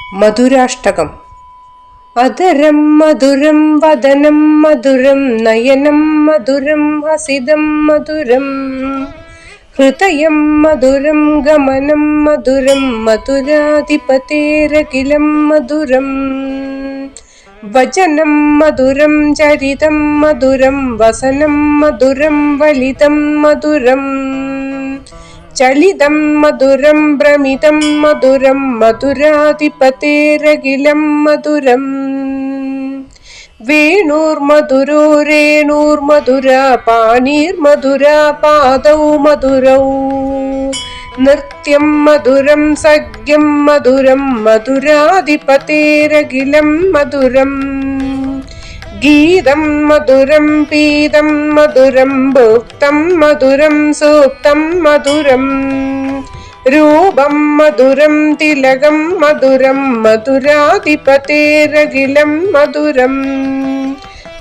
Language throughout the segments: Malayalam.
മധുരാഷ്ടകം. അധരം മധുരം വദനം മധുരം നയനം മധുരം ഹസിതം മധുരം ഹൃദയം മധുരം ഗമനം മധുരം മധുരാധിപതേരഖിലം മധുരം വചനം മധുരം ചരിതം മധുരം വസനം മധുരം വലിതം മധുരം ചലിതം മധുരം ഭ്രമിതം മധുരം മധുരാധിപതേരഖിലം മധുരം വേണൂർമധുരോ രേണൂർമധുരാ പാണീർമധുരാ പാദൗ മധുരൗ നൃത്യം മധുരം സഖ്യം മധുരം മധുരാധിപതേരഖിലം മധുരം ഗീതം മധുരം പീതം മധുരം ഭോക്തം മധുരം സൂക്തം മധുരം രൂപം മധുരം തിലകം മധുരം മധുരാധിപതേരഖിലം മധുരം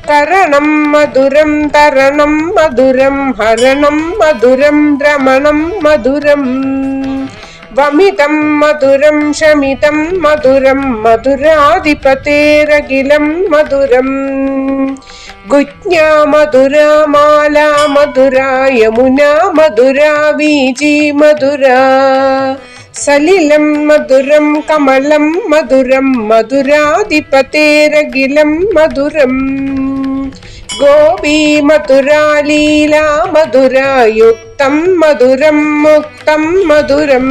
കരണം മധുരം തരണം മധുരം ഹരണം മധുരം രമണം മധുരം വമിതം മധുരം ശമിതം മധുരം മധുരാധിപതേരഖിലം മധുരം ഗുജ്ഞാ മധുരാ മാലാ മധുരാ യമുനാ മധുരാ വീചി മധുരാ സലിലം മധുരം കമലം മധുരം മധുരാധിപതേരഖിലം മധുരം ഗോപീ മധുരാ ലീലാ മധുരാ യുക്തം മധുരം മുക്തം മധുരം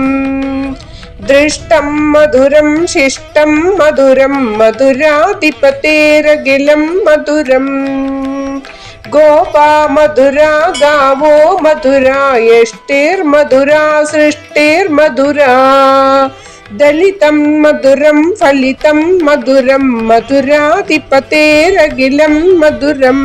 ദൃഷ്ടം മധുരം ശിഷ്ടം മധുരം മധുരാധിപതേരഖിലം മധുരം ഗോപാ മധുരാ ഗാവോ മധുരാ യഷ്ടിർമധുരാ സൃഷ്ടിർമധുരാ ദലിതം മധുരം ഫലിതം മധുരം മധുരാധിപതേരഖിലം മധുരം